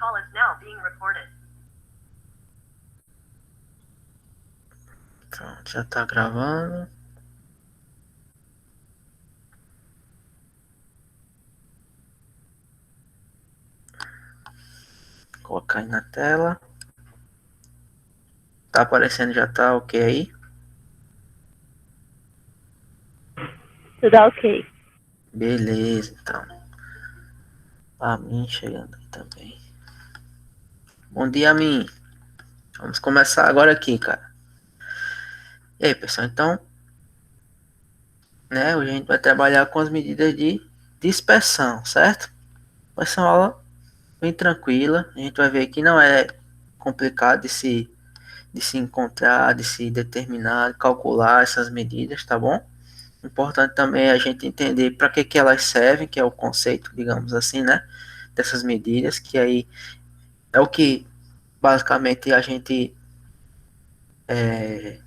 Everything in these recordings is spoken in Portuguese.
call is now being recorded. Pronto, já tá gravando. Colocar aí na tela. Tá aparecendo, já tá ok aí? Tudo ok. Beleza, então. A mim chegando aí também. Bom dia, mim. Vamos começar agora aqui, cara. E aí, pessoal, então, né, hoje a gente vai trabalhar com as medidas de dispersão, certo? Vai ser uma aula bem tranquila. A gente vai ver que não é complicado de se encontrar, de se determinar, calcular essas medidas, tá bom? Importante também é a gente entender para que elas servem, que é o conceito, digamos assim, né? Dessas medidas, que aí é o que basicamente a gente,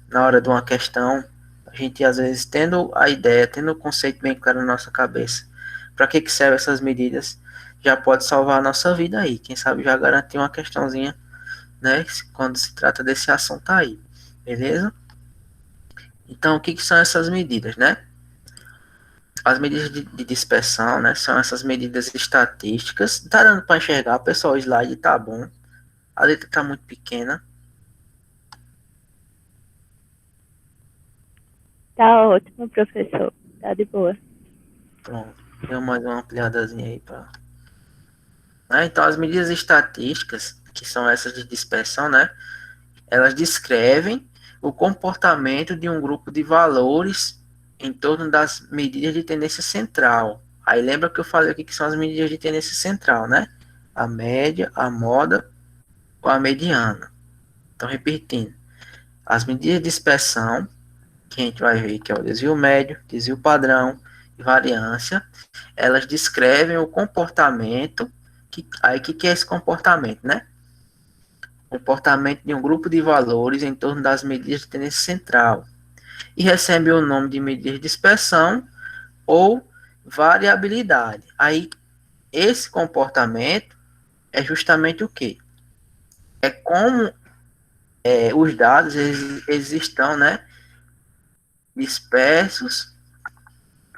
na hora de uma questão, a gente às vezes tendo a ideia, tendo o conceito bem claro na nossa cabeça, para que servem essas medidas, já pode salvar a nossa vida aí. Quem sabe já garantir uma questãozinha, né? Quando se trata desse assunto aí, beleza? Então, o que são essas medidas, né? As medidas de dispersão, né, são essas medidas estatísticas. Tá dando para enxergar, pessoal, o slide tá bom. A letra tá muito pequena. Tá ótimo, professor. Tá de boa. Pronto. Deu mais uma ampliadazinha aí para. Né? Então, as medidas estatísticas, que são essas de dispersão, né, elas descrevem o comportamento de um grupo de valores em torno das medidas de tendência central. Aí lembra que eu falei aqui que são as medidas de tendência central, né? A média, a moda ou a mediana. Então, repetindo, as medidas de dispersão, que a gente vai ver que é o desvio médio, desvio padrão e variância, elas descrevem o comportamento, aí que é esse comportamento, né? Comportamento de um grupo de valores em torno das medidas de tendência central, e recebe o nome de medida de dispersão ou variabilidade. Aí, esse comportamento é justamente o quê? É como os dados eles estão, né, dispersos,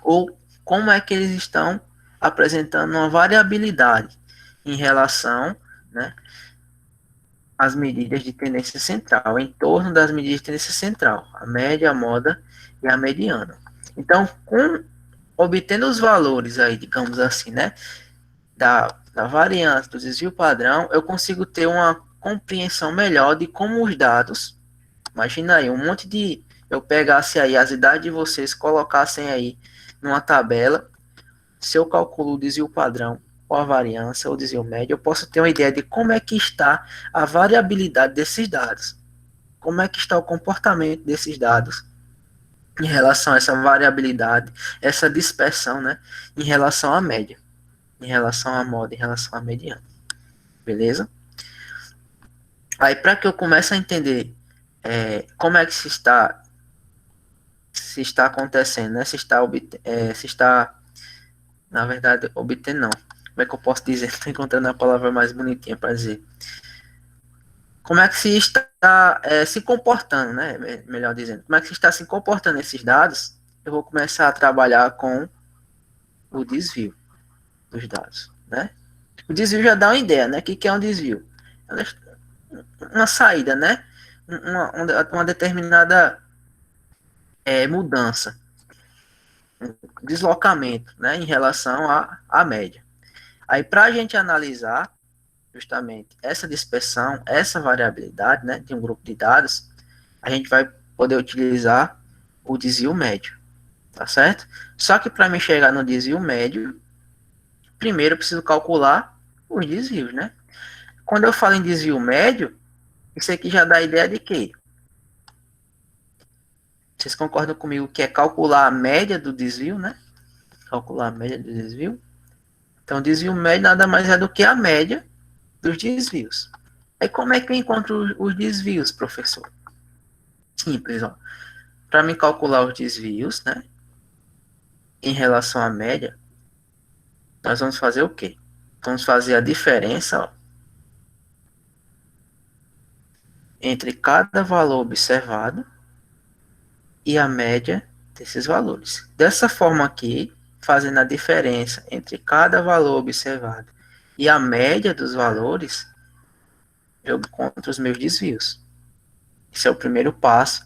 ou como é que eles estão apresentando uma variabilidade em relação, né, às medidas de tendência central, em torno das medidas de tendência central, a média, a moda e a mediana. Então, obtendo os valores aí, digamos assim, né, da variância do desvio padrão, eu consigo ter uma compreensão melhor de como os dados, imagina aí, um monte de, eu pegasse aí as idades de vocês, colocassem aí numa tabela, se eu calculo o desvio padrão, ou a variância, ou o desvio médio, eu posso ter uma ideia de como é que está a variabilidade desses dados, como é que está o comportamento desses dados em relação a essa variabilidade, essa dispersão, né, em relação à média, em relação à moda, em relação à mediana. Beleza? Aí, para que eu comece a entender como é que se está acontecendo, né? Se está, na verdade, obtendo não. Como é que eu posso dizer? Estou encontrando a palavra mais bonitinha para dizer. Como é que se está se comportando, né? Melhor dizendo. Como é que se está se comportando esses dados? Eu vou começar a trabalhar com o desvio dos dados, né? O desvio já dá uma ideia, né? O que é um desvio? Uma saída, né? Uma determinada mudança, um deslocamento, né? Em relação à média. Aí, para a gente analisar justamente essa dispersão, essa variabilidade, né? De um grupo de dados, a gente vai poder utilizar o desvio médio, tá certo? Só que para me chegar no desvio médio, primeiro eu preciso calcular os desvios, né? Quando eu falo em desvio médio, isso aqui já dá a ideia de quê? Vocês concordam comigo que é calcular a média do desvio, né? Calcular a média do desvio. Então, desvio médio nada mais é do que a média dos desvios. Aí, como é que eu encontro os desvios, professor? Simples, ó. Para me calcular os desvios, né? Em relação à média, nós vamos fazer o quê? Vamos fazer a diferença, ó, entre cada valor observado e a média desses valores. Dessa forma aqui, fazendo a diferença entre cada valor observado e a média dos valores, eu encontro os meus desvios. Esse é o primeiro passo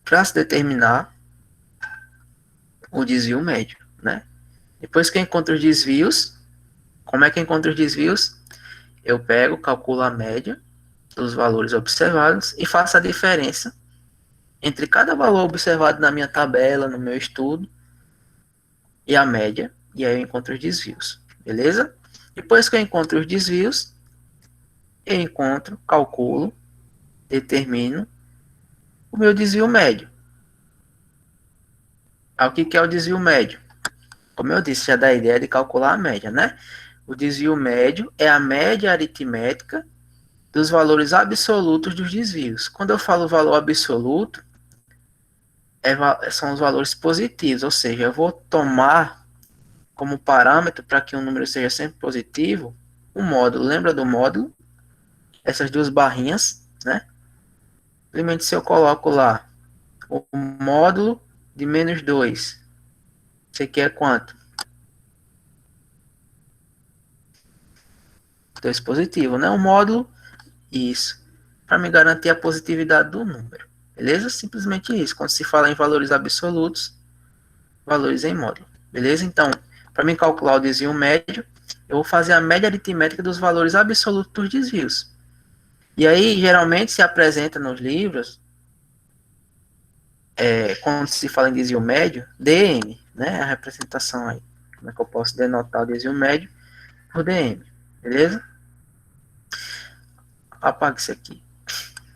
para se determinar o desvio médio, né? Depois que eu encontro os desvios, como é que eu encontro os desvios? Eu pego, calculo a média dos valores observados e faço a diferença entre cada valor observado na minha tabela, no meu estudo, e a média, e aí eu encontro os desvios, beleza? Depois que eu encontro os desvios, eu encontro, calculo, determino o meu desvio médio. O que é o desvio médio? Como eu disse, já dá a ideia de calcular a média, né? O desvio médio é a média aritmética dos valores absolutos dos desvios. Quando eu falo valor absoluto, são os valores positivos, ou seja, eu vou tomar como parâmetro para que um número seja sempre positivo o módulo. Lembra do módulo? Essas duas barrinhas, né? Simplesmente se eu coloco lá o módulo de menos 2, isso aqui é quanto? 2 positivo, né? O módulo, isso, para me garantir a positividade do número. Beleza? Simplesmente isso. Quando se fala em valores absolutos, valores em módulo. Beleza? Então, para mim calcular o desvio médio, eu vou fazer a média aritmética dos valores absolutos dos desvios. E aí, geralmente, se apresenta nos livros, quando se fala em desvio médio, dm, né? A representação aí. Como é que eu posso denotar o desvio médio por dm? Beleza? Apaga isso aqui.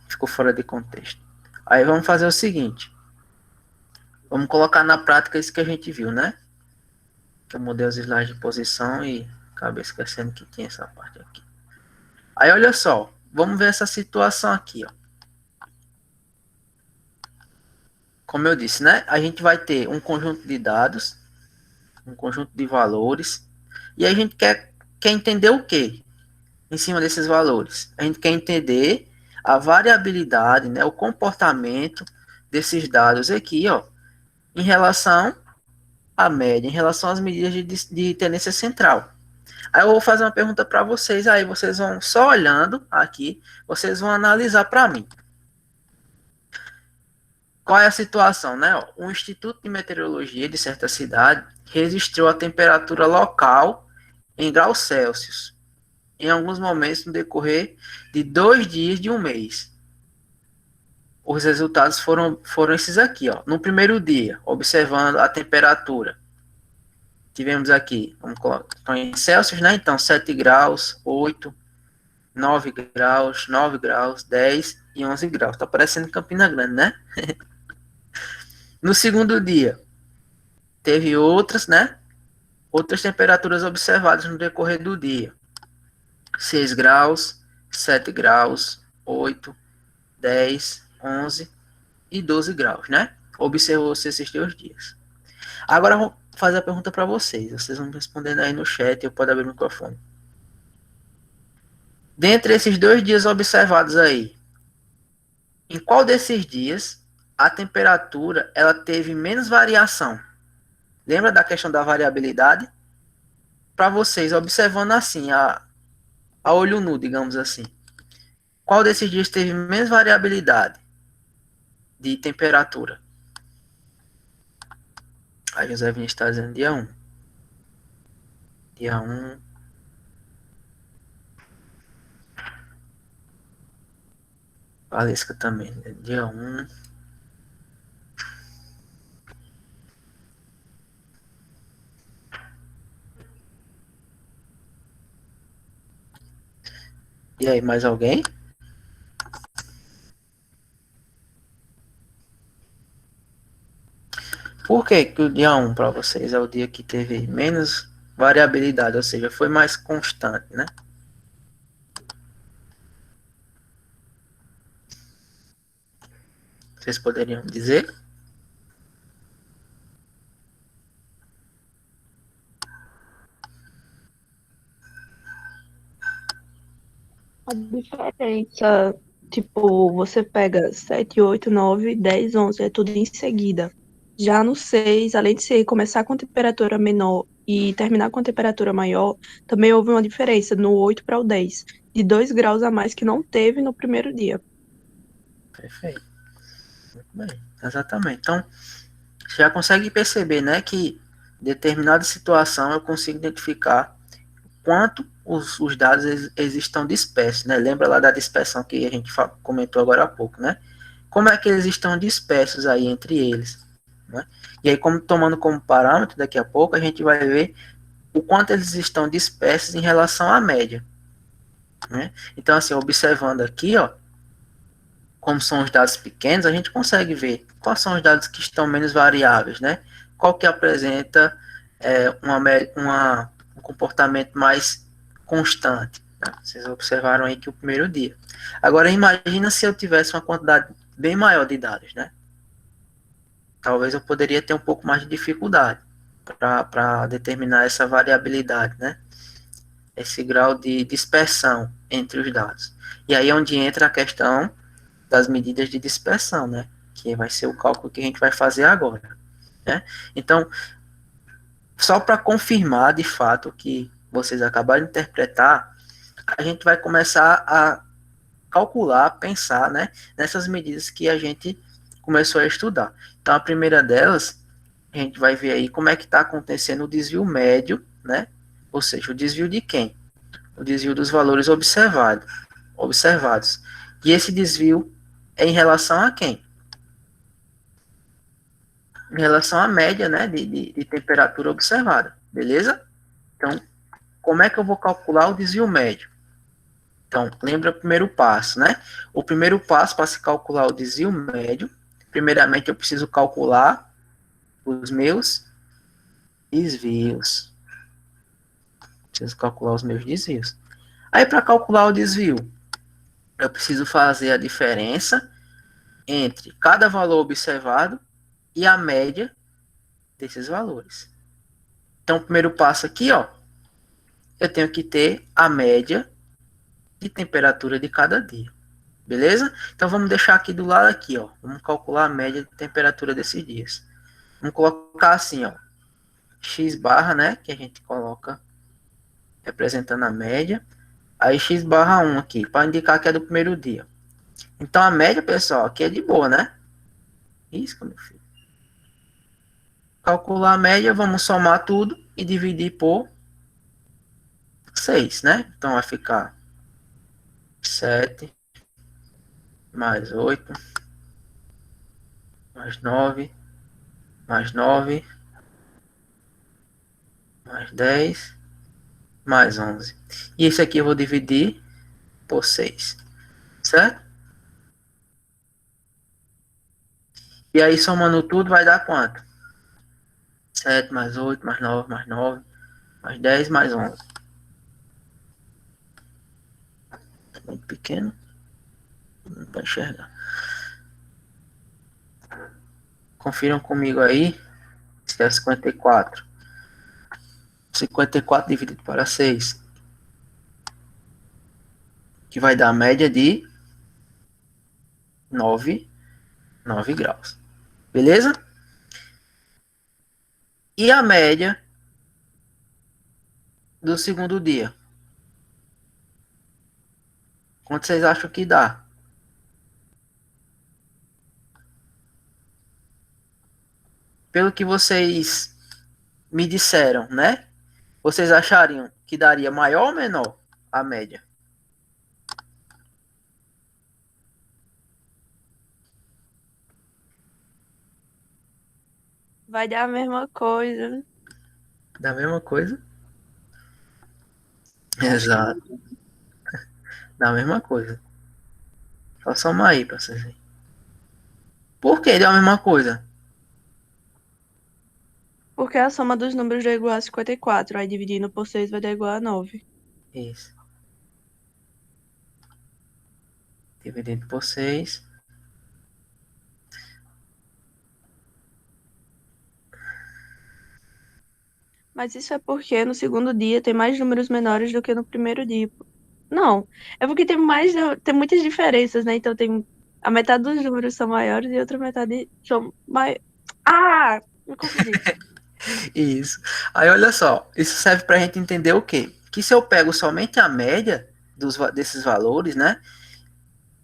Ficou fora de contexto. Aí vamos fazer o seguinte. Vamos colocar na prática isso que a gente viu, né? Eu mudei os slides de posição e acabei esquecendo que tinha essa parte aqui. Aí, olha só. Vamos ver essa situação aqui, ó. Como eu disse, né? A gente vai ter um conjunto de dados, um conjunto de valores, e a gente quer entender o quê? Em cima desses valores. A gente quer entender a variabilidade, né? O comportamento desses dados aqui, ó, em relação à média, em relação às medidas de tendência central. Aí eu vou fazer uma pergunta para vocês, aí vocês vão só olhando aqui, vocês vão analisar para mim. Qual é a situação, né? O Instituto de Meteorologia de certa cidade registrou a temperatura local em graus Celsius em alguns momentos no decorrer de 2 dias de um mês. Os resultados foram esses aqui, ó. No primeiro dia, observando a temperatura, tivemos aqui, vamos colocar, então em Celsius, né? Então 7 graus, 8, 9 graus, 9 graus, 10 e 11 graus. Tá parecendo Campina Grande, né? No segundo dia, teve outras, né? Outras temperaturas observadas no decorrer do dia. 6 graus, 7 graus, 8, 10, 11 e 12 graus, né? Observou-se esses 2 dias. Agora eu vou fazer a pergunta para vocês. Vocês vão respondendo aí no chat, eu posso abrir o microfone. Dentre esses 2 dias observados aí, em qual desses dias a temperatura ela teve menos variação? Lembra da questão da variabilidade? Para vocês, observando assim, a olho nu, digamos assim. Qual desses dias teve menos variabilidade de temperatura? A José Vinícius está dizendo dia 1. Dia 1. Valesca também, né? Dia 1. E aí, mais alguém? Por que o dia 1 para vocês é o dia que teve menos variabilidade, ou seja, foi mais constante, né? Vocês poderiam dizer? A diferença Tipo, você pega 7, 8, 9, 10, 11, é tudo em seguida. Já no 6, além de você começar com temperatura menor e terminar com temperatura maior, também houve uma diferença no 8 para o 10, de 2 graus a mais que não teve no primeiro dia. Perfeito. Muito bem. Exatamente. Então, você já consegue perceber, né, que determinada situação eu consigo identificar quanto os dados estão dispersos, né? Lembra lá da dispersão que a gente comentou agora há pouco, né? Como é que eles estão dispersos aí entre eles, né? E aí, como tomando como parâmetro, daqui a pouco a gente vai ver o quanto eles estão dispersos em relação à média, né? Então, assim, observando aqui, ó, como são os dados pequenos, a gente consegue ver quais são os dados que estão menos variáveis, né? Qual que apresenta um comportamento mais constante. Né? Vocês observaram aí que o primeiro dia. Agora, imagina se eu tivesse uma quantidade bem maior de dados, né? Talvez eu poderia ter um pouco mais de dificuldade para determinar essa variabilidade, né? Esse grau de dispersão entre os dados. E aí é onde entra a questão das medidas de dispersão, né? Que vai ser o cálculo que a gente vai fazer agora, né? Então, só para confirmar de fato o que vocês acabaram de interpretar, a gente vai começar a calcular, pensar, né, nessas medidas que a gente começou a estudar. Então, a primeira delas, a gente vai ver aí como é que está acontecendo o desvio médio, né? Ou seja, o desvio de quem? O desvio dos valores observados. E esse desvio é em relação a quem? Em relação à média, né, de temperatura observada, beleza? Então, como é que eu vou calcular o desvio médio? Então, lembra o primeiro passo, né? O primeiro passo para se calcular o desvio médio, primeiramente eu preciso calcular os meus desvios. Preciso calcular os meus desvios. Aí, para calcular o desvio, eu preciso fazer a diferença entre cada valor observado e a média desses valores. Então, o primeiro passo aqui, ó, eu tenho que ter a média de temperatura de cada dia. Beleza? Então vamos deixar aqui do lado aqui, ó. Vamos calcular a média de temperatura desses dias. Vamos colocar assim, ó. X barra, né? Que a gente coloca representando a média. Aí X barra 1 aqui, para indicar que é do primeiro dia. Então a média, pessoal, aqui é de boa, né? Isso, meu filho. Calcular a média, vamos somar tudo e dividir por 6, né? Então vai ficar 7 mais 8 mais 9 mais 9 mais 10 mais 11. E esse aqui eu vou dividir por 6, certo? E aí, somando tudo, vai dar quanto? 7 mais 8 mais 9 mais 9 mais 10 mais 11. Muito pequeno. Não vai enxergar. Confiram comigo aí. Se é 54. 54 dividido para 6. Que vai dar a média de 9 graus. Beleza? E a média do segundo dia? Quanto vocês acham que dá? Pelo que vocês me disseram, né? Vocês achariam que daria maior ou menor a média? Vai dar a mesma coisa. Da mesma coisa? Acho que Exato, da mesma coisa. Só somar aí pra vocês verem. Por que da mesma coisa? porque a soma dos números dá igual a 54, aí dividindo por 6 vai dar igual a 9. Isso. Dividido por 6. Mas isso é porque no segundo dia tem mais números menores do que no primeiro dia. Não, é porque tem muitas diferenças, né? Então tem a metade dos números são maiores e a outra metade são maiores. Ah, me confundi. Isso. Aí olha só, isso serve para a gente entender o quê? Que se eu pego somente a média desses valores, né?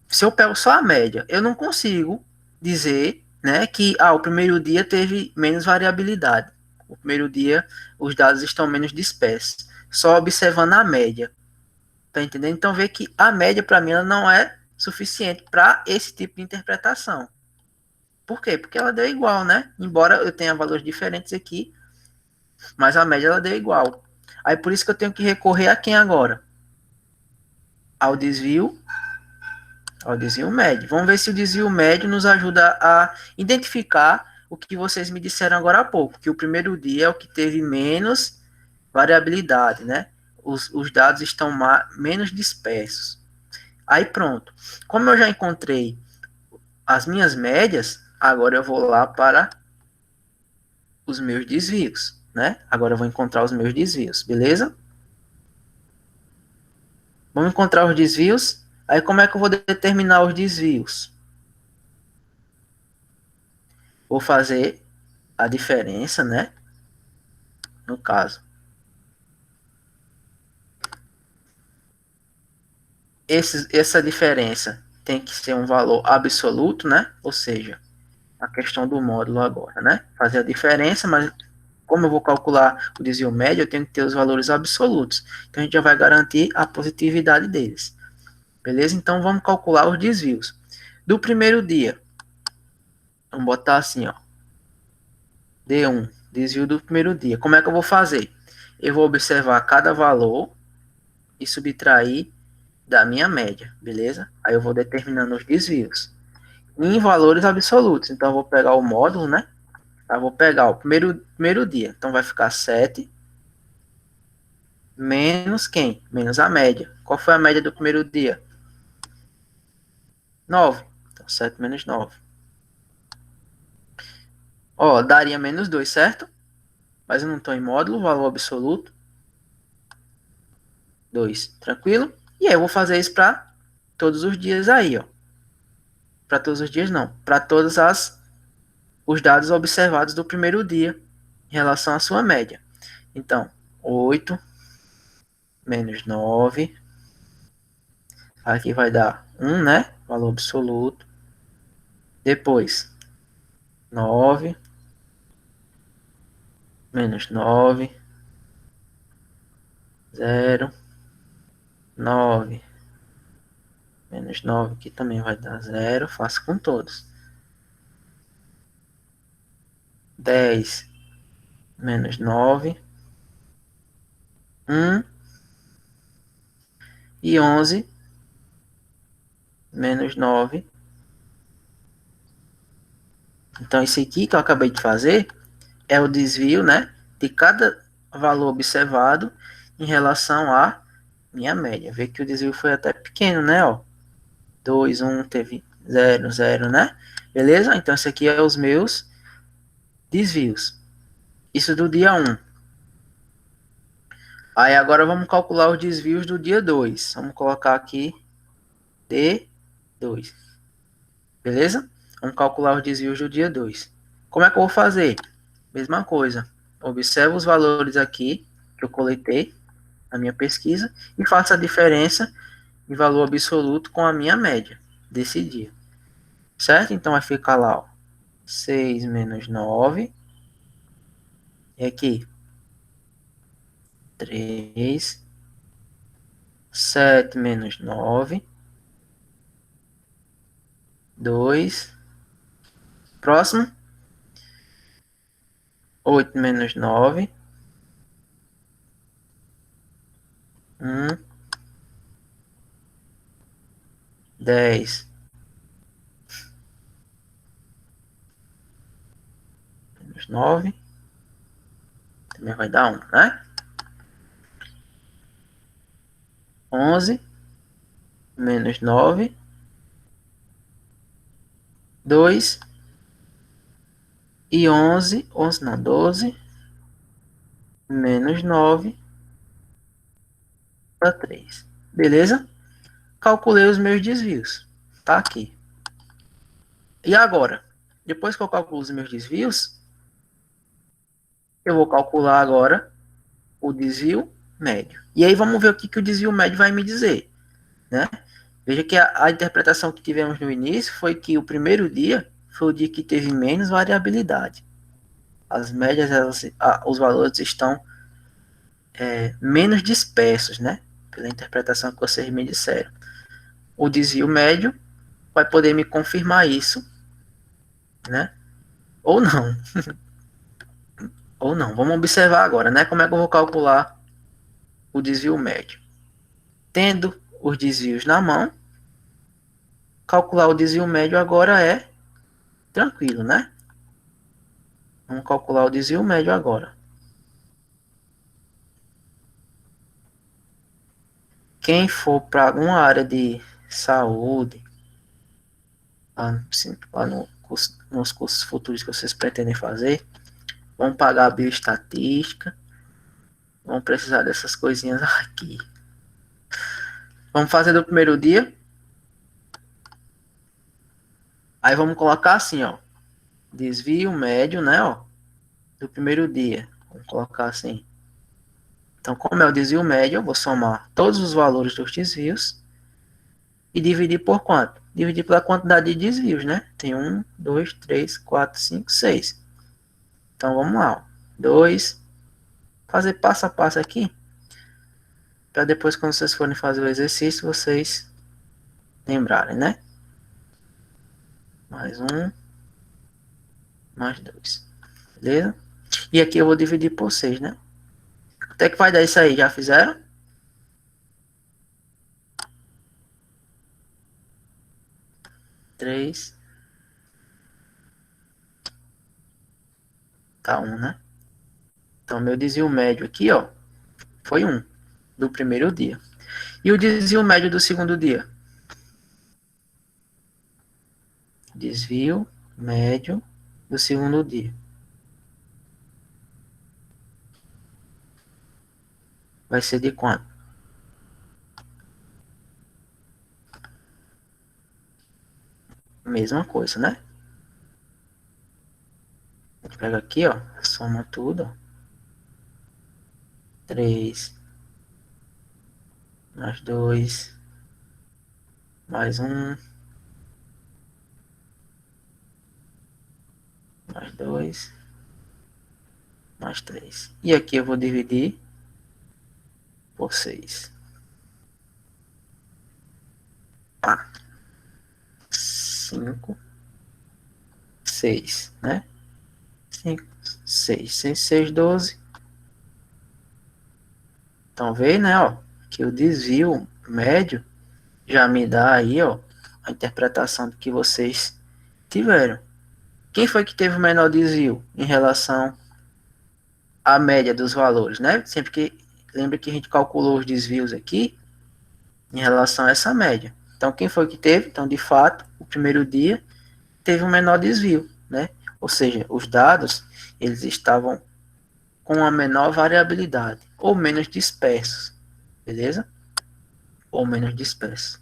Se eu pego só a média, eu não consigo dizer, né, que o primeiro dia teve menos variabilidade. O primeiro dia os dados estão menos dispersos. Só observando a média. Tá entendendo? Então vê que a média para mim ela não é suficiente para esse tipo de interpretação. Por quê? Porque ela deu igual, né? Embora eu tenha valores diferentes aqui, mas a média ela deu igual. Aí por isso que eu tenho que recorrer a quem agora? Ao desvio médio. Vamos ver se o desvio médio nos ajuda a identificar o que vocês me disseram agora há pouco, que o primeiro dia é o que teve menos variabilidade, né? Os dados estão menos dispersos. Aí pronto. Como eu já encontrei as minhas médias, agora eu vou lá para os meus desvios, né? Agora eu vou encontrar os meus desvios, beleza? Vamos encontrar os desvios. Aí como é que eu vou determinar os desvios? Vou fazer a diferença, né? No caso, essa diferença tem que ser um valor absoluto, né? Ou seja, a questão do módulo agora, né? Fazer a diferença, mas como eu vou calcular o desvio médio, eu tenho que ter os valores absolutos. Então, a gente já vai garantir a positividade deles. Beleza? Então, vamos calcular os desvios. Do primeiro dia, vamos botar assim, ó. D1, desvio do primeiro dia. Como é que eu vou fazer? Eu vou observar cada valor e subtrair da minha média, beleza? Aí eu vou determinando os desvios em valores absolutos. Então eu vou pegar o módulo, né? Eu vou pegar o primeiro dia. Então vai ficar 7 menos quem? Menos a média. Qual foi a média do primeiro dia? 9. Então 7 menos 9. Ó, daria menos 2, certo? Mas eu não estou em módulo, valor absoluto. 2, tranquilo? E aí eu vou fazer isso para todos os dias aí, ó. Para todos os dias não, para todos os dados observados do primeiro dia em relação à sua média. Então, 8 menos 9, aqui vai dar 1, né? Valor absoluto. Depois, 9 menos 9, 0, 9 menos 9, que também vai dar 0, faço com todos. 10 menos 9, 1 e 11 menos 9. Então, esse aqui que eu acabei de fazer é o desvio, né, de cada valor observado em relação à minha média. Vê que o desvio foi até pequeno, né, ó. 2, 1, teve 0, 0, né? Beleza? Então, esse aqui é os meus desvios. Isso do dia 1. Aí, agora vamos calcular os desvios do dia 2. Vamos colocar aqui D2. Beleza? Vamos calcular os desvios do dia 2. Como é que eu vou fazer? Mesma coisa. Observa os valores aqui que eu coletei na minha pesquisa e faço a diferença em valor absoluto com a minha média desse dia. Certo? Então vai ficar lá, ó, 6 menos 9. E aqui, 3. 7 menos 9. 2. Próximo. 8 menos 9. 1. 10 menos 9. Também vai dar 1, né? 11 menos 9. 2 e 11. 11 não, 12 menos 9 para 3. Beleza? Calculei os meus desvios. Tá aqui. E agora? Depois que eu calculo os meus desvios, eu vou calcular agora o desvio médio. E aí vamos ver o que o desvio médio vai me dizer, né? Veja que a interpretação que tivemos no início foi que o primeiro dia foi o dia que teve menos variabilidade. As médias, os valores estão menos dispersos, né? Pela interpretação que vocês me disseram. O desvio médio vai poder me confirmar isso, né? Ou não. Ou não. Vamos observar agora, né? Como é que eu vou calcular o desvio médio? Tendo os desvios na mão, calcular o desvio médio agora é tranquilo, né? Vamos calcular o desvio médio agora. Quem for para alguma área de saúde, lá no nos cursos futuros que vocês pretendem fazer, vão pagar a bioestatística, vão precisar dessas coisinhas aqui. Vamos fazer do primeiro dia. Aí vamos colocar assim, ó. Desvio médio, né, ó, do primeiro dia. Vamos colocar assim. Então, como é o desvio médio, eu vou somar todos os valores dos desvios e dividir por quanto? Dividir pela quantidade de desvios, né? Tem 1, 2, 3, 4, 5, 6. Então, vamos lá, ó. 2, fazer passo a passo aqui, para depois, quando vocês forem fazer o exercício, vocês lembrarem, né? Mais 1, mais 2. Beleza? E aqui eu vou dividir por 6, né? Até que vai dar isso aí, já fizeram? 3, tá 1, né? Então, meu desvio médio aqui, ó, foi 1 do primeiro dia. E o desvio médio do segundo dia? Desvio médio do segundo dia. Vai ser de quanto? Mesma coisa, né? A gente pega aqui, ó, soma tudo, ó. 3, mais 2, mais 1, mais 2, mais 3. E aqui eu vou dividir por 6. Tá. 5, 6, né? 5, 6, 6, 6, 12. Então, vê, né, ó, que o desvio médio já me dá aí, ó, a interpretação do que vocês tiveram. Quem foi que teve o menor desvio em relação à média dos valores, né? Sempre que lembra que a gente calculou os desvios aqui em relação a essa média. Então, quem foi que teve? Então, de fato, o primeiro dia teve um menor desvio, né? Ou seja, os dados eles estavam com uma menor variabilidade ou menos dispersos, beleza? Ou menos dispersos.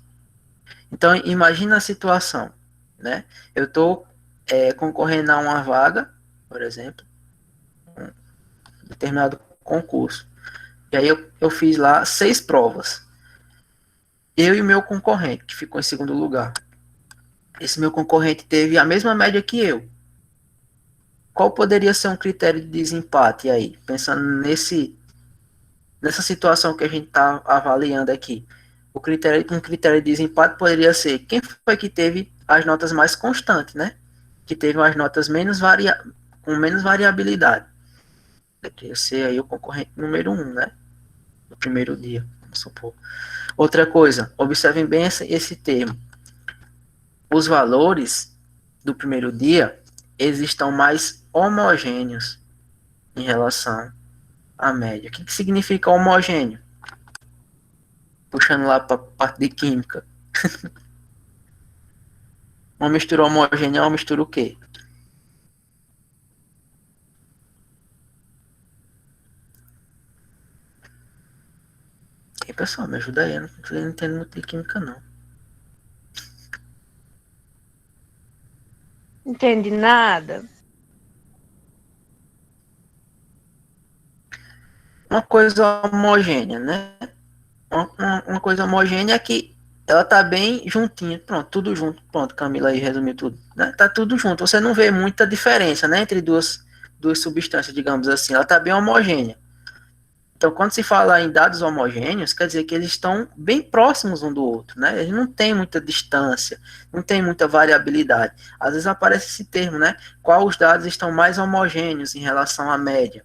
Então, imagina a situação, né? Eu estou concorrendo a uma vaga, por exemplo, um determinado concurso. E aí eu fiz lá 6 provas. Eu e o meu concorrente, que ficou em segundo lugar. Esse meu concorrente teve a mesma média que eu. Qual poderia ser um critério de desempate aí? Pensando nessa situação que a gente está avaliando aqui. Um critério de desempate poderia ser quem foi que teve as notas mais constantes, né? Que teve as notas com menos variabilidade. Poderia ser aí o concorrente número 1, né? No primeiro dia, vamos supor. Outra coisa, observem bem esse termo. Os valores do primeiro dia, eles estão mais homogêneos em relação à média. O que significa homogêneo? Puxando lá para a parte de química. Uma mistura homogênea é uma mistura o quê? Quem pessoal, me ajuda aí. Eu não entendo muito de química, não. Entende nada? Uma coisa homogênea, né? Uma coisa homogênea é que ela tá bem juntinha. Pronto, tudo junto. Pronto, Camila aí resumiu tudo. Né? Tá tudo junto. Você não vê muita diferença, né? Entre duas substâncias, digamos assim. Ela tá bem homogênea. Então, quando se fala em dados homogêneos, quer dizer que eles estão bem próximos um do outro, né? Eles não têm muita distância, não tem muita variabilidade. Às vezes aparece esse termo, né? Qual os dados estão mais homogêneos em relação à média?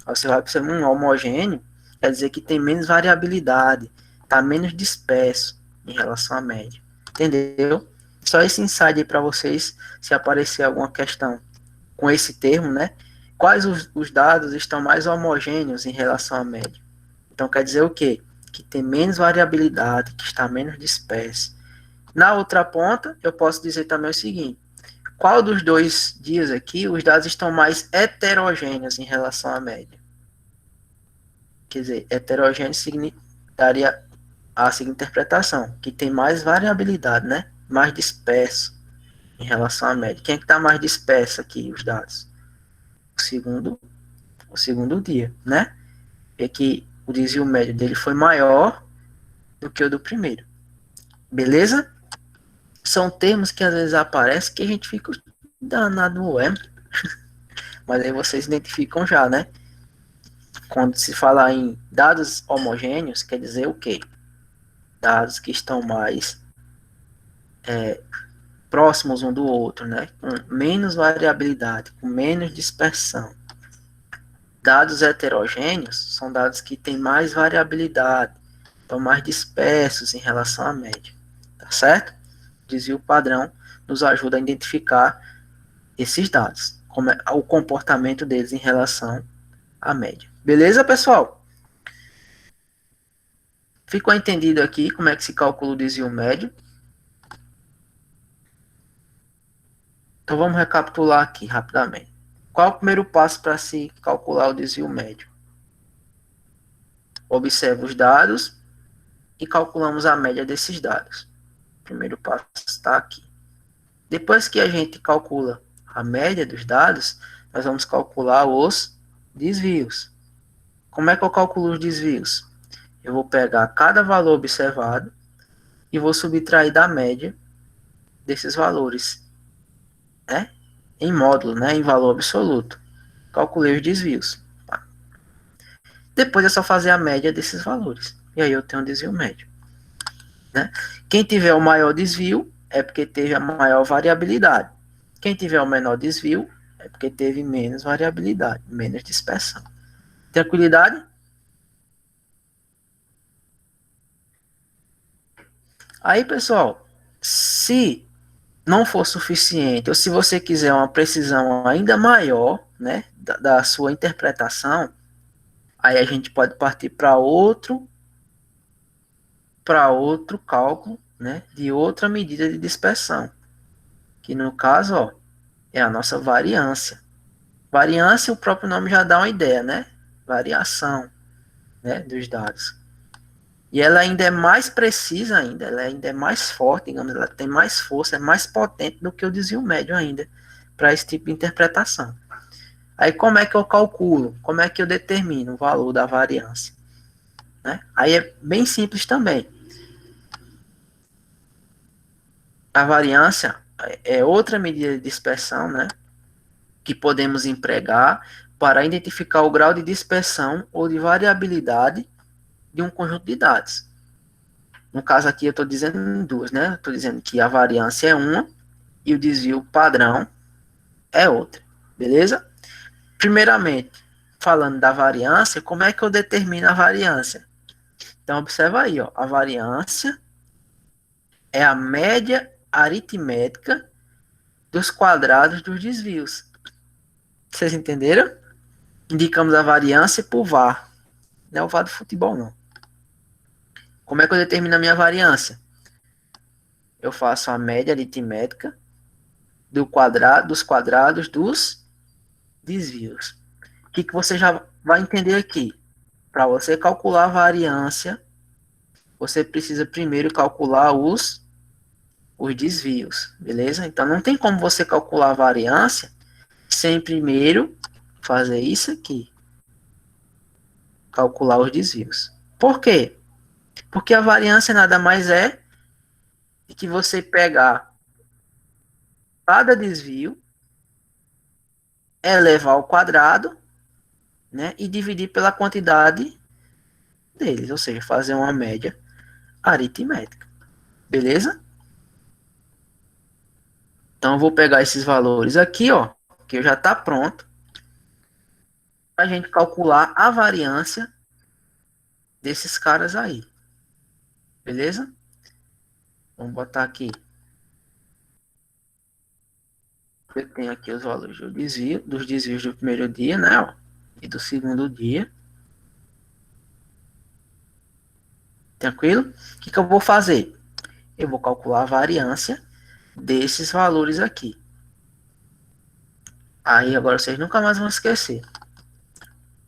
Aí você vai perceber um homogêneo, quer dizer que tem menos variabilidade, está menos disperso em relação à média. Entendeu? Só esse insight aí para vocês, se aparecer alguma questão com esse termo, né? Quais os dados estão mais homogêneos em relação à média? Então quer dizer o quê? Que tem menos variabilidade, que está menos disperso. Na outra ponta, eu posso dizer também o seguinte: qual dos dois dias aqui os dados estão mais heterogêneos em relação à média? Quer dizer, heterogêneo daria a seguinte interpretação, que tem mais variabilidade, né? Mais disperso em relação à média. Quem é que está mais disperso aqui, os dados? O segundo dia, né? É que o desvio médio dele foi maior do que o do primeiro. Beleza? São termos que às vezes aparecem que a gente fica danado, mas aí vocês identificam já, né? Quando se fala em dados homogêneos, quer dizer o quê? Dados que estão mais próximos um do outro, né? Com menos variabilidade, com menos dispersão. Dados heterogêneos são dados que têm mais variabilidade, estão mais dispersos em relação à média. Tá certo? Desvio padrão nos ajuda a identificar esses dados, como é o comportamento deles em relação à média. Beleza, pessoal? Ficou entendido aqui como é que se calcula o desvio médio? Então vamos recapitular aqui rapidamente. Qual é o primeiro passo para se calcular o desvio médio? Observa os dados e calculamos a média desses dados. O primeiro passo está aqui. Depois que a gente calcula a média dos dados, nós vamos calcular os desvios. Como é que eu calculo os desvios? Eu vou pegar cada valor observado e vou subtrair da média desses valores, né? Em módulo, né? Em valor absoluto. Calculei os desvios. Tá? Depois é só fazer a média desses valores. E aí eu tenho um desvio médio. Né? Quem tiver o maior desvio é porque teve a maior variabilidade. Quem tiver o menor desvio é porque teve menos variabilidade, menos dispersão. Tranquilidade? Aí, pessoal, se não for suficiente, ou se você quiser uma precisão ainda maior, né, da sua interpretação, aí a gente pode partir para outro cálculo, né, de outra medida de dispersão, que no caso, ó, é a nossa variância. Variância, o próprio nome já dá uma ideia, né? Variação, né, dos dados. E ela ainda é mais precisa ainda, ela ainda é mais forte, digamos, ela tem mais força, é mais potente do que o desvio médio ainda, para esse tipo de interpretação. Aí como é que eu calculo? Como é que eu determino o valor da variância? Né? Aí é bem simples também. A variância é outra medida de dispersão, né, que podemos empregar para identificar o grau de dispersão ou de variabilidade de um conjunto de dados. No caso aqui eu estou dizendo duas, né? Estou dizendo que a variância é uma e o desvio padrão é outra. Beleza? Primeiramente, falando da variância, como é que eu determino a variância? Então, observa aí, ó, a variância é a média aritmética dos quadrados dos desvios. Vocês entenderam? Indicamos a variância por VAR. Não é o VAR do futebol, não. Como é que eu determino a minha variância? Eu faço a média aritmética dos quadrados dos desvios. O que você já vai entender aqui? Para você calcular a variância você precisa primeiro calcular os desvios, beleza? Então, não tem como você calcular a variância sem primeiro fazer isso aqui. Calcular os desvios. Por quê? Porque a variância nada mais é de que você pegar cada desvio, elevar ao quadrado, né, e dividir pela quantidade deles, ou seja, fazer uma média aritmética. Beleza? Então, eu vou pegar esses valores aqui, ó, que já está pronto, para a gente calcular a variância desses caras aí. Beleza? Vamos botar aqui. Eu tenho aqui os valores do desvio, dos desvios do primeiro dia, né, ó, e do segundo dia. Tranquilo? O que eu vou fazer? Eu vou calcular a variância desses valores aqui. Aí agora vocês nunca mais vão esquecer.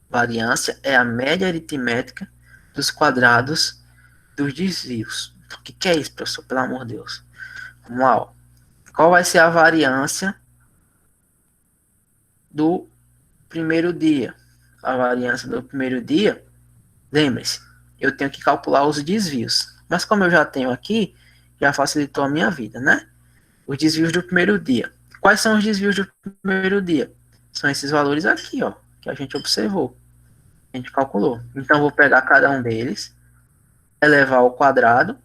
Variância é a média aritmética dos quadrados dos desvios. O que é isso, professor? Pelo amor de Deus. Vamos lá, ó. Qual vai ser a variância do primeiro dia? A variância do primeiro dia, lembre-se, eu tenho que calcular os desvios. Mas como eu já tenho aqui, já facilitou a minha vida, né? Os desvios do primeiro dia. Quais são os desvios do primeiro dia? São esses valores aqui, ó, que a gente observou. A gente calculou. Então, eu vou pegar cada um deles, elevar ao quadrado.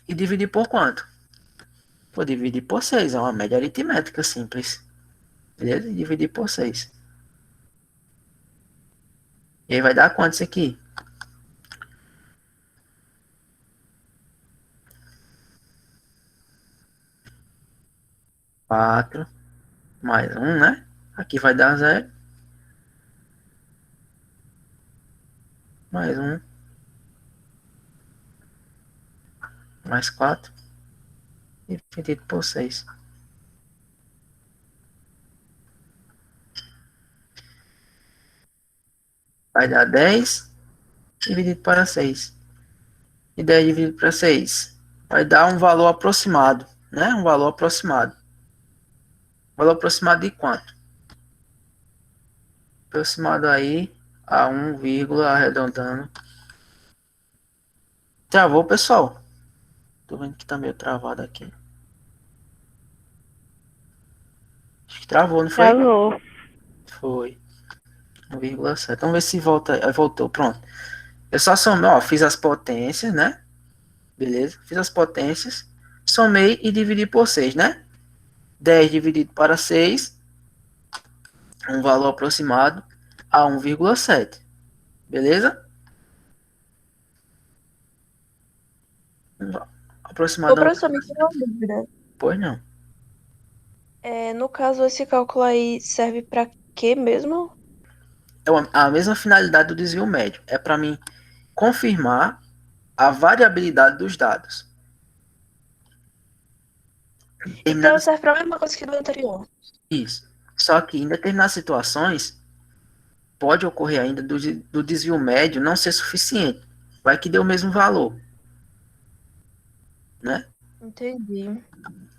E dividir por quanto? Vou dividir por 6. É uma média aritmética simples. Beleza? E dividir por 6. E aí vai dar quanto isso aqui? 4 mais 1, né? Aqui vai dar 0. Mais 1. Mais 4. Dividido por 6. Vai dar 10 dividido para 6. E 10 dividido para 6 vai dar um valor aproximado, né? Um valor aproximado. Valor aproximado de quanto? Aproximado aí a 1, arredondando. Travou, pessoal? Tô vendo que tá meio travado aqui. Acho que travou, não foi? Travou. Foi. 1,7. Vamos ver se volta. Voltou, pronto. Eu só somei, ó, fiz as potências, né? Beleza? Fiz as potências, somei e dividi por 6, né? 10 dividido para 6, um valor aproximado a 1,7. Beleza? Ô, Aproximadamente. professor, me tira uma dúvida. Pois não. No caso, esse cálculo aí serve pra quê mesmo? É a mesma finalidade do desvio médio. É para mim confirmar a variabilidade dos dados. Então serve pra mesma coisa que do anterior. Isso. Só que em determinadas situações pode ocorrer ainda do desvio médio não ser suficiente. Vai que dê o mesmo valor. Né? Entendi.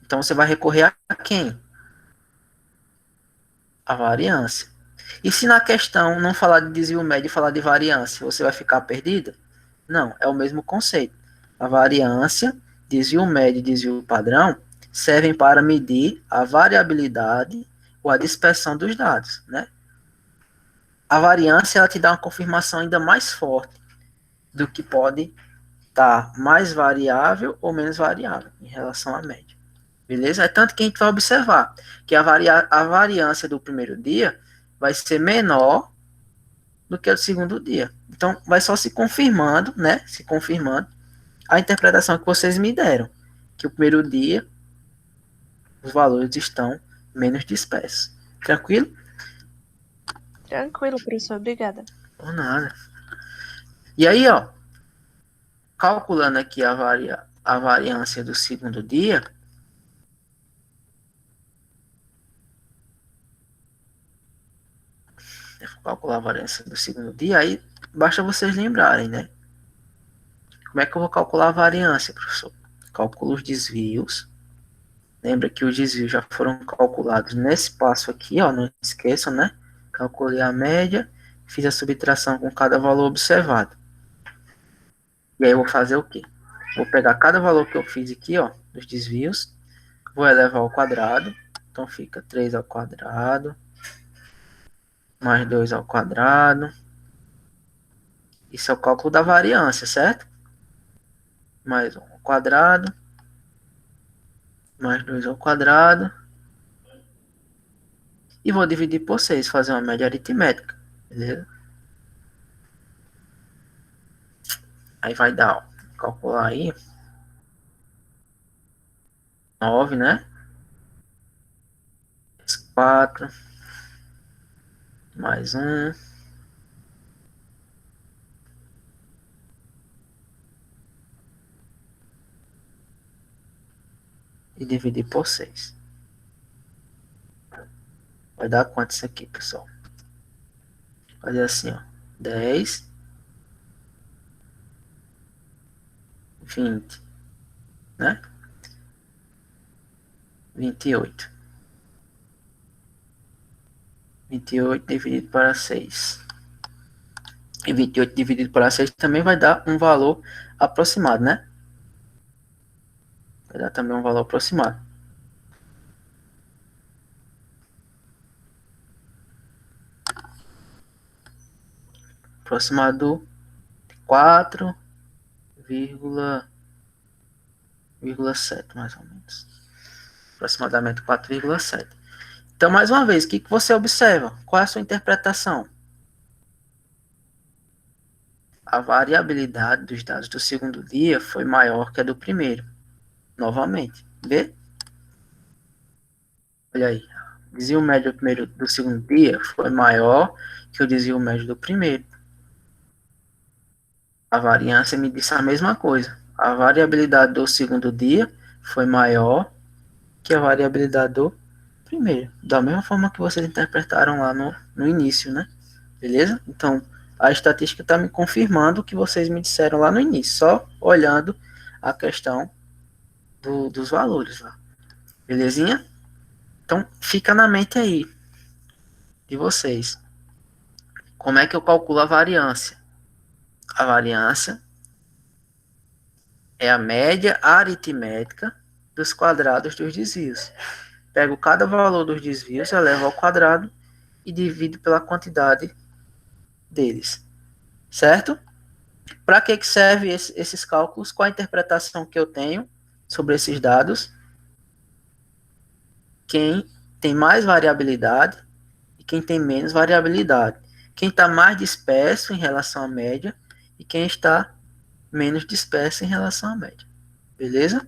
Então você vai recorrer a quem? A variância. E se na questão não falar de desvio médio e falar de variância, você vai ficar perdida? Não, é o mesmo conceito. A variância, desvio médio e desvio padrão servem para medir a variabilidade ou a dispersão dos dados, né? A variância ela te dá uma confirmação ainda mais forte do que pode estar mais variável ou menos variável em relação à média. Beleza? É tanto que a gente vai observar que a variância do primeiro dia vai ser menor do que a do segundo dia. Então, vai só se confirmando, né? Se confirmando a interpretação que vocês me deram. Que o primeiro dia, os valores estão menos dispersos. Tranquilo? Tranquilo, professor. Obrigada. Por nada. E aí, ó, calculando aqui a variância do segundo dia, eu vou calcular a variância do segundo dia, aí basta vocês lembrarem, né? Como é que eu vou calcular a variância, professor? Calculo os desvios. Lembra que os desvios já foram calculados nesse passo aqui, ó, não esqueçam, né? Calculei a média, fiz a subtração com cada valor observado. E aí eu vou fazer o quê? Vou pegar cada valor que eu fiz aqui, ó, dos desvios, vou elevar ao quadrado. Então fica 3 ao quadrado, mais 2 ao quadrado. Isso é o cálculo da variância, certo? Mais 1 ao quadrado, mais 2 ao quadrado. E vou dividir por 6, fazer uma média aritmética, beleza? Aí vai dar, ó, calcular aí, 9, né? 4, mais 1. E dividir por 6. Vai dar quanto isso aqui, pessoal? Vai fazer assim, ó. 10, 20, né? 28. 28 dividido para 6. E 28 dividido para 6 também vai dar um valor aproximado, né? Vai dar também um valor aproximado. Aproximado de 4,7, mais ou menos. Aproximadamente 4,7. Então, mais uma vez, o que você observa? Qual é a sua interpretação? A variabilidade dos dados do segundo dia foi maior que a do primeiro. Novamente, vê? Olha aí. O desvio médio do segundo dia foi maior que o desvio médio do primeiro. A variância me disse a mesma coisa. A variabilidade do segundo dia foi maior que a variabilidade do primeiro. Da mesma forma que vocês interpretaram lá no início, né? Beleza? Então, a estatística está me confirmando o que vocês me disseram lá no início, só olhando a questão dos valores lá. Belezinha? Então, fica na mente aí de vocês. Como é que eu calculo a variância? A variância é a média aritmética dos quadrados dos desvios. Pego cada valor dos desvios, elevo ao quadrado e divido pela quantidade deles. Certo? Para que servem esses cálculos? Qual a interpretação que eu tenho sobre esses dados? Quem tem mais variabilidade e quem tem menos variabilidade. Quem está mais disperso em relação à média e quem está menos disperso em relação à média. Beleza?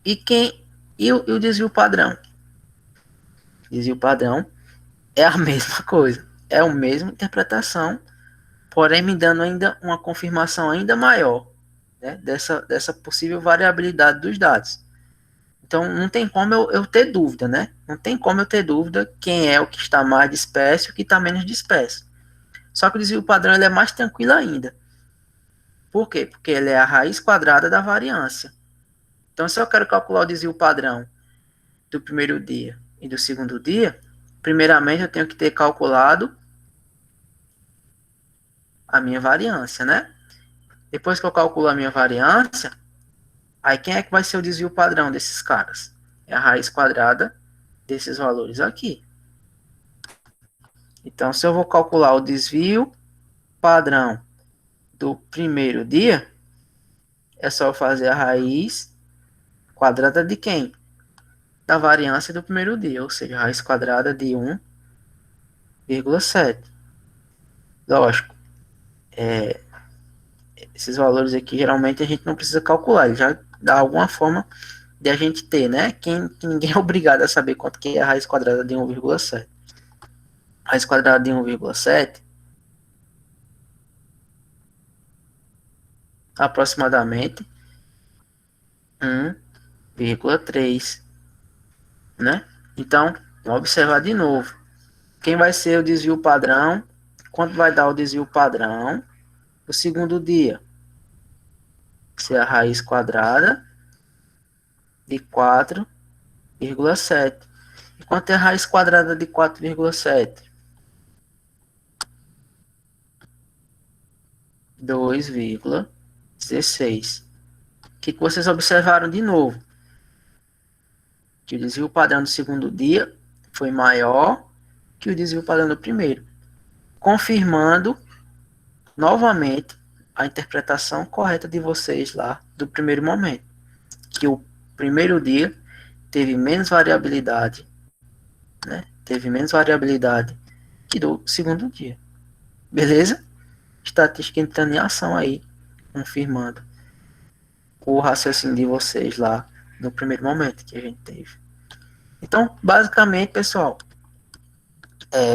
E o desvio padrão? Desvio padrão é a mesma coisa. É a mesma interpretação, porém me dando ainda uma confirmação ainda maior, né, dessa possível variabilidade dos dados. Então, não tem como eu ter dúvida, né? Não tem como eu ter dúvida quem é o que está mais disperso e o que está menos disperso. Só que o desvio padrão ele é mais tranquilo ainda. Por quê? Porque ele é a raiz quadrada da variância. Então, se eu quero calcular o desvio padrão do primeiro dia e do segundo dia, primeiramente eu tenho que ter calculado a minha variância, né? Depois que eu calculo a minha variância, aí quem é que vai ser o desvio padrão desses caras? É a raiz quadrada desses valores aqui. Então, se eu vou calcular o desvio padrão do primeiro dia, é só fazer a raiz quadrada de quem? Da variância do primeiro dia, ou seja, a raiz quadrada de 1,7. Lógico, esses valores aqui, geralmente, a gente não precisa calcular, ele já dá alguma forma de a gente ter, né? Que ninguém é obrigado a saber quanto que é a raiz quadrada de 1,7. A raiz quadrada de 1,7 aproximadamente 1,3, né? Então, vamos observar de novo. Quem vai ser o desvio padrão? Quanto vai dar o desvio padrão no segundo dia? Se a raiz quadrada de 4,7. E quanto é a raiz quadrada de 4,7? 2,16. O que vocês observaram de novo? Que o desvio padrão do segundo dia foi maior que o desvio padrão do primeiro, confirmando novamente a interpretação correta de vocês lá do primeiro momento, que o primeiro dia teve menos variabilidade, né? Teve menos variabilidade que do segundo dia. Beleza? Estatística entrando em ação aí, confirmando o raciocínio de vocês lá no primeiro momento que a gente teve. Então, basicamente, pessoal,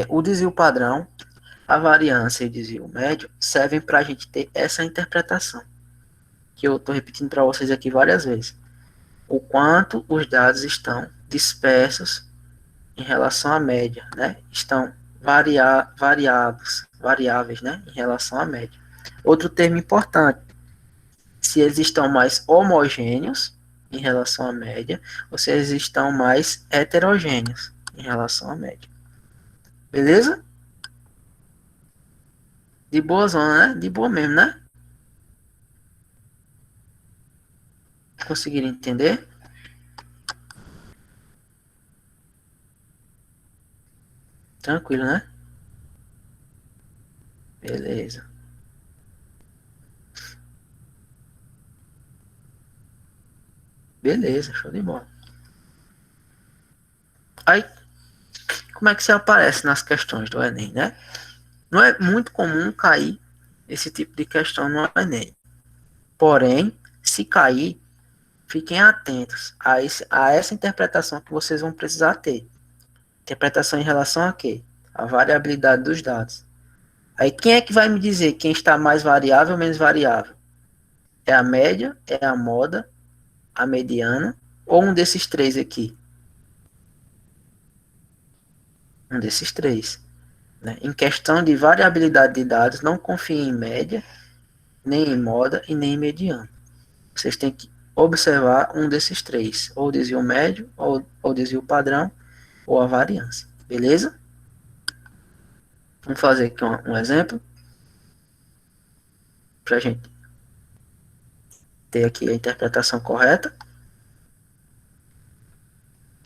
o desvio padrão, a variância e o desvio médio servem para a gente ter essa interpretação, que eu estou repetindo para vocês aqui várias vezes. O quanto os dados estão dispersos em relação à média, né? Estão variáveis, né? Em relação à média. Outro termo importante, se eles estão mais homogêneos em relação à média, ou se eles estão mais heterogêneos em relação à média. Beleza? De boa zona, né? De boa mesmo, né? Conseguiram entender? Tranquilo, né? Beleza. Beleza, show de bola. Aí, como é que você aparece nas questões do Enem, né? Não é muito comum cair esse tipo de questão no Enem. Porém, se cair, fiquem atentos a essa interpretação que vocês vão precisar ter. Interpretação em relação a quê? A variabilidade dos dados. Aí quem é que vai me dizer quem está mais variável ou menos variável? É a média, é a moda, a mediana ou um desses três aqui? Um desses três. Né? Em questão de variabilidade de dados, não confie em média, nem em moda e nem em mediana. Vocês têm que observar um desses três, ou o desvio médio, ou o desvio padrão, ou a variância. Beleza? Vamos fazer aqui um exemplo para a gente ter aqui a interpretação correta.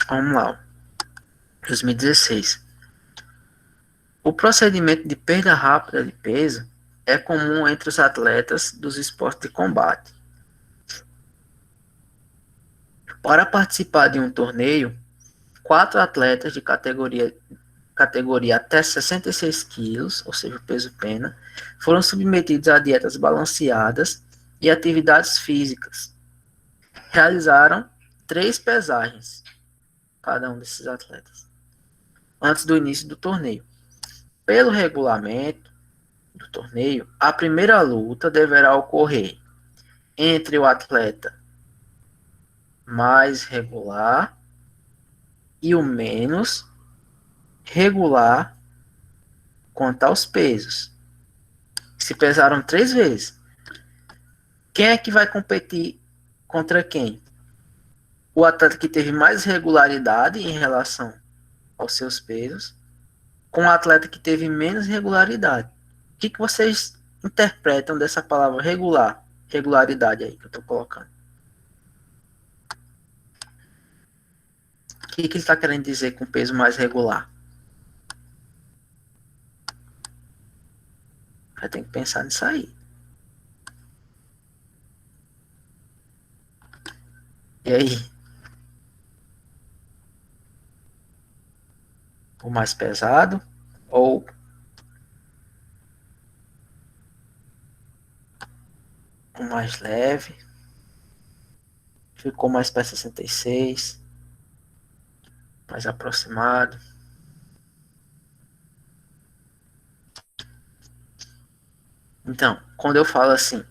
Vamos lá. 2016. O procedimento de perda rápida de peso é comum entre os atletas dos esportes de combate. Para participar de um torneio, 4 atletas de categoria até 66 quilos, ou seja, o peso pena, foram submetidos a dietas balanceadas e atividades físicas. Realizaram 3 pesagens, cada um desses atletas, antes do início do torneio. Pelo regulamento do torneio, a primeira luta deverá ocorrer entre o atleta mais regular e o menos regular quanto aos pesos. Se pesaram 3 vezes. Quem é que vai competir contra quem? O atleta que teve mais regularidade em relação aos seus pesos, com o atleta que teve menos regularidade. O que vocês interpretam dessa palavra regular? Regularidade aí que eu estou colocando. O que ele está querendo dizer com peso mais regular? Vai ter que pensar nisso aí. E aí? O mais pesado ou o mais leve? Ficou mais para 66, mais aproximado. Então, quando eu falo assim,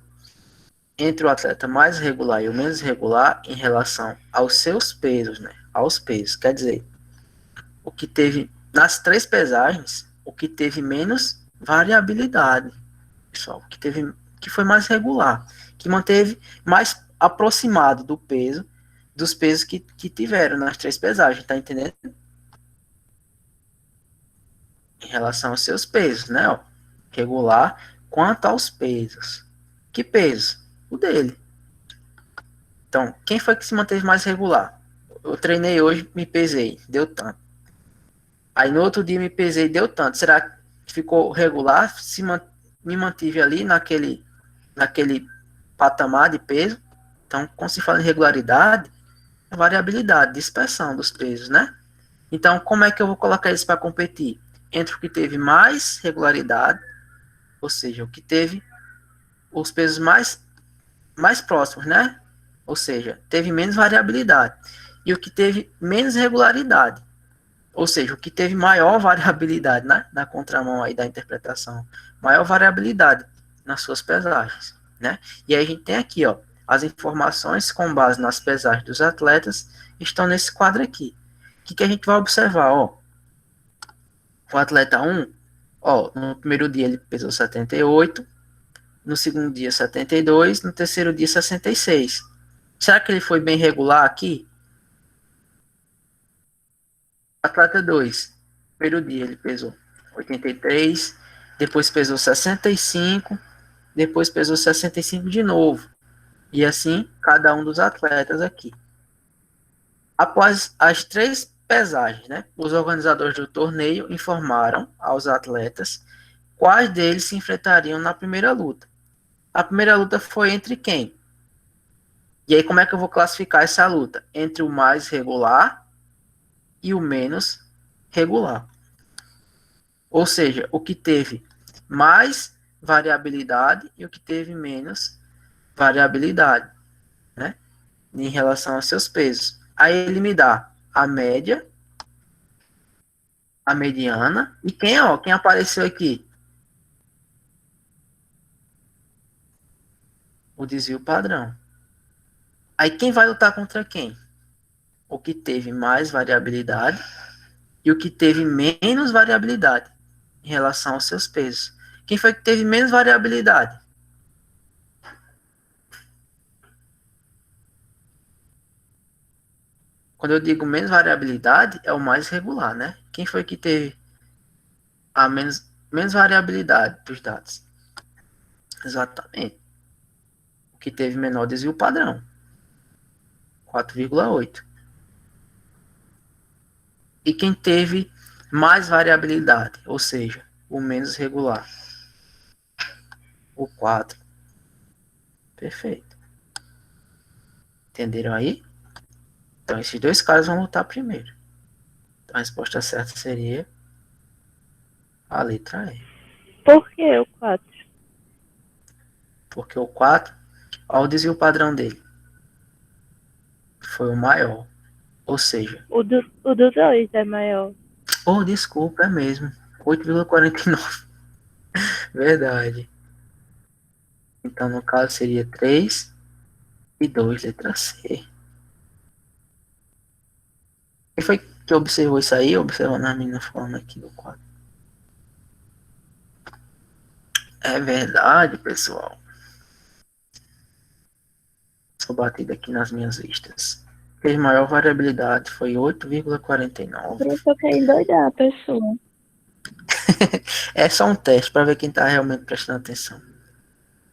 entre o atleta mais regular e o menos regular em relação aos seus pesos, né? Aos pesos. Quer dizer, o que teve nas 3 pesagens, o que teve menos variabilidade, pessoal, que foi mais regular, que manteve mais aproximado do peso, dos pesos que tiveram nas 3 pesagens, tá entendendo? Em relação aos seus pesos, né? Ó, regular quanto aos pesos. Que peso? O dele. Então, quem foi que se manteve mais regular? Eu treinei hoje, me pesei, deu tanto. Aí no outro dia me pesei, deu tanto. Será que ficou regular? Me mantive ali naquele patamar de peso? Então, quando se fala em regularidade, é variabilidade, dispersão dos pesos, né? Então, como é que eu vou colocar isso para competir? Entre o que teve mais regularidade, ou seja, o que teve os pesos mais próximos, né? Ou seja, teve menos variabilidade. E o que teve menos regularidade, ou seja, o que teve maior variabilidade, né? Na contramão aí da interpretação, maior variabilidade nas suas pesagens, né? E aí a gente tem aqui, ó, as informações com base nas pesagens dos atletas estão nesse quadro aqui. O que a gente vai observar, ó? O atleta 1, ó, no primeiro dia ele pesou 78, no segundo dia 72, no terceiro dia 66. Será que ele foi bem regular aqui? Atleta 2, primeiro dia ele pesou 83, depois pesou 65, depois pesou 65 de novo. E assim, cada um dos atletas aqui. Após as 3 pesagens, né, os organizadores do torneio informaram aos atletas quais deles se enfrentariam na primeira luta. A primeira luta foi entre quem? E aí, como é que eu vou classificar essa luta? Entre o mais regular e o menos regular. Ou seja, o que teve mais variabilidade e o que teve menos variabilidade, né? Em relação aos seus pesos. Aí ele me dá a média, a mediana e quem apareceu aqui? O desvio padrão. Aí quem vai lutar contra quem? O que teve mais variabilidade e o que teve menos variabilidade em relação aos seus pesos. Quem foi que teve menos variabilidade? Quando eu digo menos variabilidade, é o mais regular, né? Quem foi que teve a menos variabilidade dos dados? Exatamente. O que teve menor desvio padrão, 4,8. E quem teve mais variabilidade, ou seja, o menos regular, o 4. Perfeito. Entenderam aí? Então, esses 2 caras vão lutar primeiro. Então, a resposta certa seria a letra E. Por que o 4? Porque o 4, olha o desvio padrão dele, foi o maior. Ou seja, O do 2 é maior. oh, desculpa, é mesmo. 8,49. Verdade. Então, no caso, seria 3 e 2, letra C. Quem foi que observou isso aí? Observando a menina falando aqui do quadro. É verdade, pessoal. Sou batido aqui nas minhas listas. A maior variabilidade foi 8,49. Professor quer endoidar a pessoa. É só um teste para ver quem está realmente prestando atenção.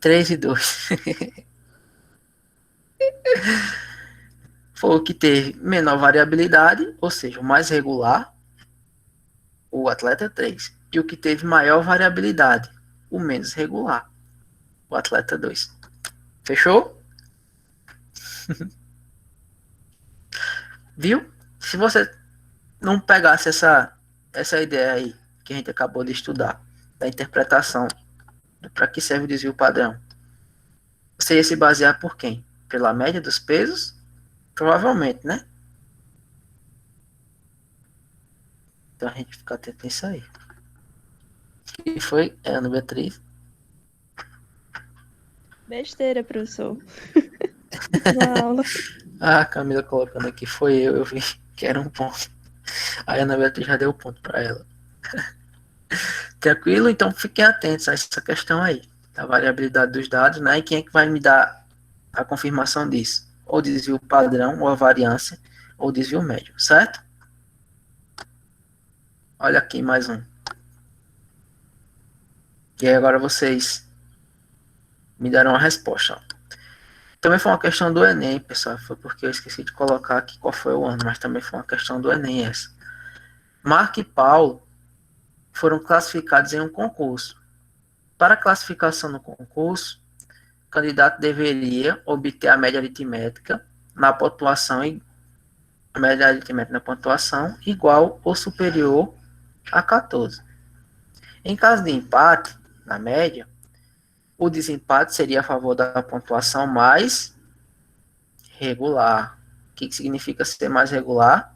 3 e 2. Foi o que teve menor variabilidade, ou seja, o mais regular, o atleta 3. E o que teve maior variabilidade, o menos regular, o atleta 2. Fechou? Viu? Se você não pegasse essa ideia aí que a gente acabou de estudar, da interpretação, para que serve o desvio padrão, você ia se basear por quem? Pela média dos pesos? Provavelmente, né? Então a gente fica atento nisso aí. E foi a Ana Beatriz. Besteira, professor. Na aula. Ah, a Camila colocando aqui, foi eu vi que era um ponto. Aí a Ana Beatriz já deu ponto para ela. Tranquilo? Então fiquem atentos a essa questão aí, da variabilidade dos dados, né? E quem é que vai me dar a confirmação disso? Ou o desvio padrão, ou a variância, ou o desvio médio, certo? Olha aqui mais um. E aí agora vocês me darão a resposta. Ó. Também foi uma questão do Enem, pessoal. Foi porque eu esqueci de colocar aqui qual foi o ano, mas também foi uma questão do Enem essa. Marco e Paulo foram classificados em um concurso. Para a classificação no concurso, o candidato deveria obter a média aritmética na pontuação e a média aritmética na pontuação igual ou superior a 14. Em caso de empate na média, o desempate seria a favor da pontuação mais regular. O que significa ser mais regular?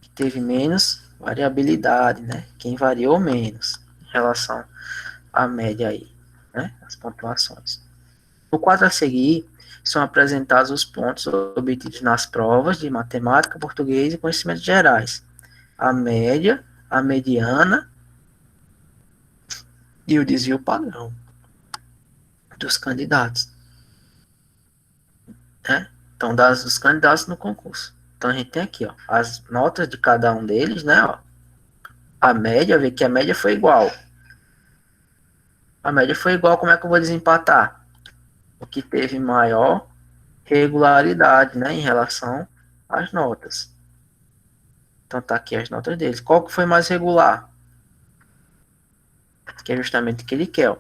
Que teve menos variabilidade, né? Quem variou menos em relação à média aí, né? As pontuações. No quadro a seguir, são apresentados os pontos obtidos nas provas de matemática, português e conhecimentos gerais. A média, a mediana e o desvio padrão dos candidatos. Né? Então, dos candidatos no concurso. Então, a gente tem aqui, ó, as notas de cada um deles, né? Ó. A média, ver que a média foi igual. A média foi igual, como é que eu vou desempatar? O que teve maior regularidade, né, em relação às notas. Então, tá aqui as notas deles. Qual que foi mais regular? Que é justamente o que ele quer. Ó.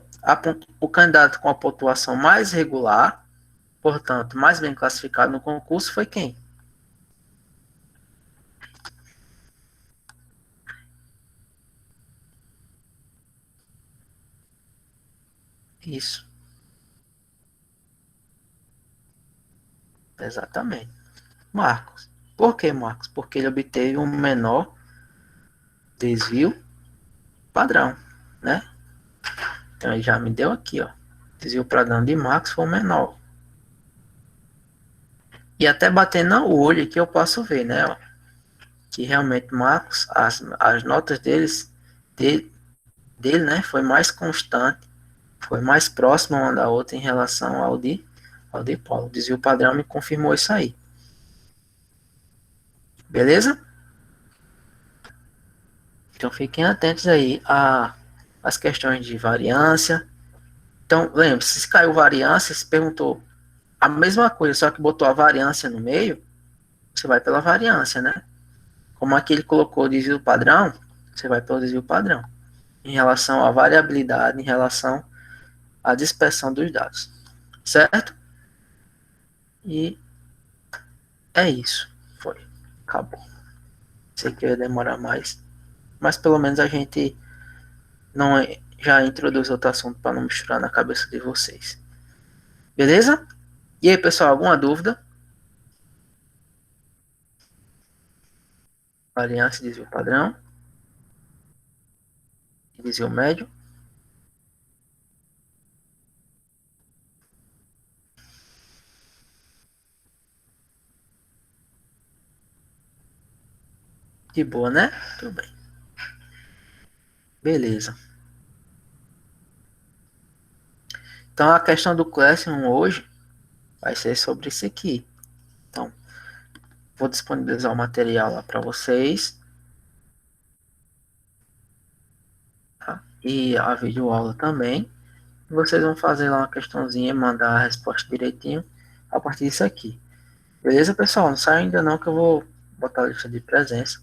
O candidato com a pontuação mais regular, portanto, mais bem classificado no concurso, foi quem? Isso. Exatamente. Marcos. Por que, Marcos? Porque ele obteve um menor desvio padrão, né? Então, ele já me deu aqui, ó. Desvio padrão de Marcos foi o menor. E até batendo no olho aqui eu posso ver, né? Ó, que realmente Marcos, as notas dele, né, foi mais constante, foi mais próxima uma da outra em relação ao de Paulo. O desvio padrão me confirmou isso aí. Beleza? Então fiquem atentos aí às questões de variância. Então, lembre-se, se caiu variância, se perguntou a mesma coisa, só que botou a variância no meio, você vai pela variância, né? Como aqui ele colocou o desvio padrão, você vai pelo desvio padrão. Em relação à variabilidade, em relação à dispersão dos dados. Certo? E é isso. Foi. Acabou. Sei que ia demorar mais. Mas pelo menos a gente não já introduz outro assunto para não misturar na cabeça de vocês. Beleza? E aí, pessoal, alguma dúvida? Variância, desvio padrão. Desvio médio. De boa, né? Tudo bem. Beleza. Então, a questão do Classroom hoje vai ser sobre isso aqui. Então, vou disponibilizar o material lá para vocês. Tá? E a videoaula também. Vocês vão fazer lá uma questãozinha, mandar a resposta direitinho a partir disso aqui. Beleza, pessoal? Não sai ainda não que eu vou botar a lista de presença.